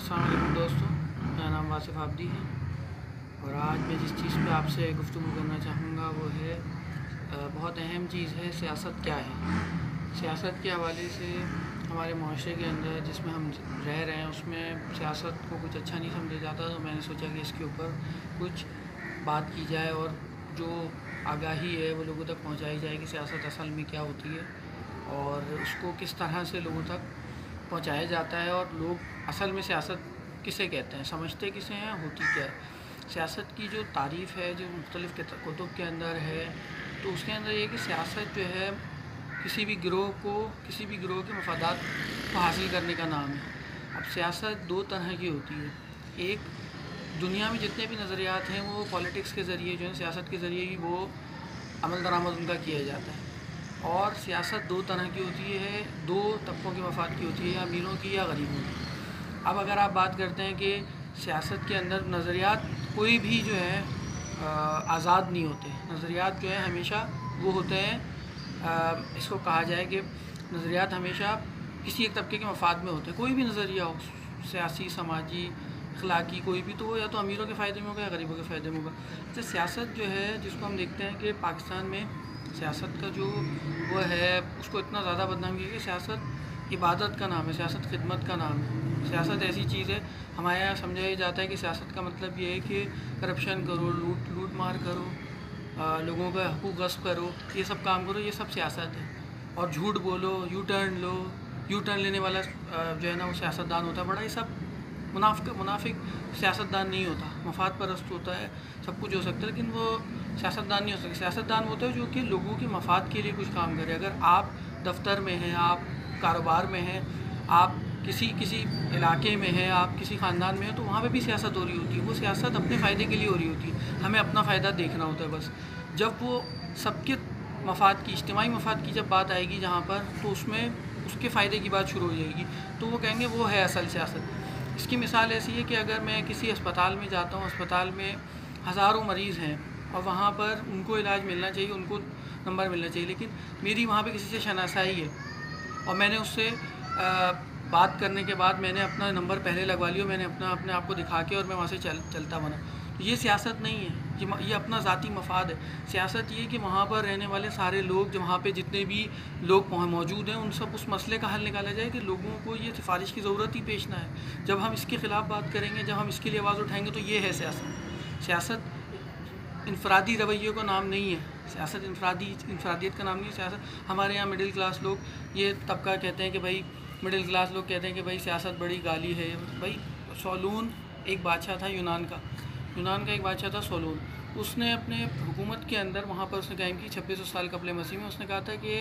अस्सलाम वालेकुम दोस्तों, मेरा नाम वासिफ आबदी है और आज मैं जिस चीज़ पे आपसे गुफ्तगू करना चाहूँगा वो है बहुत अहम चीज़ है सियासत क्या है। सियासत के हवाले से हमारे माशरे के अंदर जिसमें हम रह रहे हैं उसमें सियासत को कुछ अच्छा नहीं समझा जाता, तो मैंने सोचा कि इसके ऊपर कुछ बात की जाए और जो आगाही है वो लोगों तक पहुँचाई जाए कि सियासत असल में क्या होती है और उसको किस तरह से लोगों तक पहुंचाया जाता है और लोग असल में सियासत किसे कहते हैं, समझते किसे हैं, होती क्या है। सियासत की जो तारीफ़ है जो मुख्तलिफ़ कुतुब के अंदर है, तो उसके अंदर ये कि सियासत जो है किसी भी गिरोह के मफादात को हासिल करने का नाम है। अब सियासत दो तरह की होती है। एक, दुनिया में जितने भी नज़रियात हैं वो पॉलिटिक्स के ज़रिए जो है, सियासत के ज़रिए ही वो अमल दरामद उनका किया जाता है। और सियासत दो तरह की होती है, दो तबकों के मफाद की होती है, या अमीरों की या गरीबों की। अब अगर आप बात करते हैं कि सियासत के अंदर नज़रियात कोई भी जो है आज़ाद नहीं होते, नज़रियात जो है हमेशा वो होते हैं, इसको कहा जाए कि नज़रियात हमेशा किसी एक तबके के मफाद में होते हैं। कोई भी नज़रिया हो, सियासी, समाजी, अखलाकी, कोई भी, तो वो या तो अमीरों के फ़ायदे में होगा या गरीबों के फ़ायदे में होगा। तो सियासत जो है जिसको हम देखते हैं कि पाकिस्तान में सियासत का जो वो है उसको इतना ज़्यादा बदनाम किया कि सियासत इबादत का नाम है, सियासत खिदमत का नाम है। सियासत ऐसी चीज़ है, हमारे यहाँ समझाया जाता है कि सियासत का मतलब ये है कि करप्शन करो, लूट मार करो, लोगों का हकूक़ गस्ब करो, ये सब काम करो, ये सब सियासत है। और झूठ बोलो, यू टर्न लेने वाला जो है ना वो सियासतदान होता है। बड़ा ये सब मुनाफिक सियासतदान नहीं होता, मफाद परस्त होता है, सब कुछ हो सकता है, लेकिन वो सियासतदान नहीं हो सकता। सियासतदान होता है जो कि लोगों के मफाद के लिए कुछ काम करे। अगर आप दफ्तर में हैं, आप कारोबार में हैं, आप किसी इलाके में हैं, आप किसी ख़ानदान में हैं, तो वहाँ पे भी सियासत हो रही होती है। वो सियासत अपने फ़ायदे के लिए हो रही होती है, हमें अपना फ़ायदा देखना होता है बस। जब वो सबके मफाद की, इज्तिमाई मफाद की जब बात आएगी जहाँ पर, तो उसमें उसके फ़ायदे की बात शुरू हो जाएगी, तो वो कहेंगे वो है असल सियासत। इसकी मिसाल ऐसी है कि अगर मैं किसी अस्पताल में जाता हूँ, अस्पताल में हज़ारों मरीज़ हैं और वहाँ पर उनको इलाज मिलना चाहिए, उनको नंबर मिलना चाहिए, लेकिन मेरी वहाँ पे किसी से शनासाई है और मैंने उससे बात करने के बाद मैंने अपना नंबर पहले लगवा लिया, मैंने अपने आप को दिखा के और मैं वहाँ से चलता बना, तो ये सियासत नहीं है, ये अपना ज़ाती मफाद है। सियासत ये कि वहाँ पर रहने वाले सारे लोग, जो वहाँ पे जितने भी लोग मौजूद हैं, उन सब उस मसले का हल निकाला जाए कि लोगों को ये सिफारिश की ज़रूरत ही पेश ना है। जब हम इसके ख़िलाफ़ बात करेंगे, जब हम इसके लिए आवाज़ उठाएँगे, तो ये है सियासत। सियासत इनफरादी रवैये का नाम नहीं है, सियासत इनफरादियत का नाम नहीं है। सियासत हमारे यहाँ मिडिल क्लास लोग, ये तबका कहते हैं कि भाई, मिडिल क्लास लोग कहते हैं कि भाई सियासत बड़ी गाली है। भाई सोलून एक बादशाह था यूनान का एक बादशाह था सोलून। उसने अपने हुकूमत के अंदर वहाँ पर उसने कायम की 2600 साल कबल मसीह में। उसने कहा था कि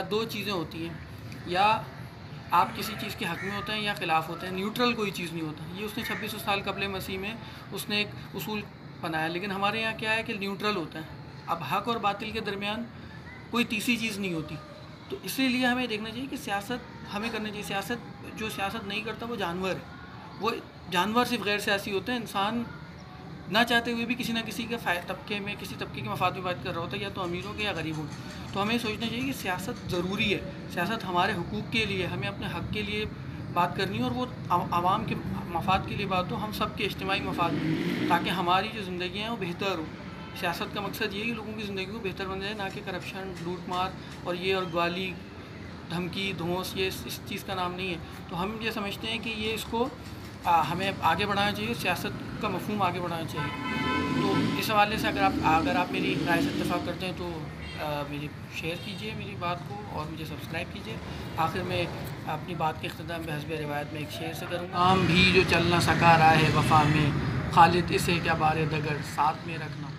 दो चीज़ें होती हैं, या आप किसी चीज़ के हक़ में होते हैं या ख़िलाफ़ होते हैं, न्यूट्रल कोई चीज़ नहीं होता। ये उसने 2600 साल कबल मसीह में उसने एक उसूल बनाया। लेकिन हमारे यहाँ क्या है कि न्यूट्रल होता है। अब हक़ और बातिल के दरमियान कोई तीसरी चीज़ नहीं होती। तो इसीलिए हमें देखना चाहिए कि सियासत हमें करनी चाहिए। जो सियासत नहीं करता वो जानवर है। वो जानवर सिर्फ गैर सियासी होते हैं। इंसान ना चाहते हुए भी किसी न किसी के तबके में, किसी तबके के मफाद में बात कर रहा होता है, या तो अमीरों के या गरीबों के। तो हमें सोचना चाहिए कि सियासत ज़रूरी है, सियासत हमारे हुकूक़ के लिए, हमें अपने हक़ के लिए बात करनी है, और वो आवाम के मफाद के लिए बात हो, हम सब के इज्तिमाई मफाद, ताकि हमारी जो ज़िंदगी है वो बेहतर हो। सियासत का मकसद ये है कि लोगों की ज़िंदगी को बेहतर बन जाए, ना कि करप्शन, लूट मार और गाली, धमकी, धौंस, ये इस चीज़ का नाम नहीं है। तो हम ये समझते हैं कि ये इसको हमें आगे बढ़ाना चाहिए, सियासत का मफ़हूम आगे बढ़ाना चाहिए। तो इस हवाले से अगर आप मेरी राय से इत्तेफ़ाक़ करते हैं तो मेरी शेयर कीजिए मेरी बात को और मुझे सब्सक्राइब कीजिए। आखिर में अपनी बात के इख्तिताम में हस्ब रिवायत में एक शेर से करूँगा। आम भी जो चल न सका राह वफ़ा में, खालिद इसे क्या बारे दगर साथ में रखना।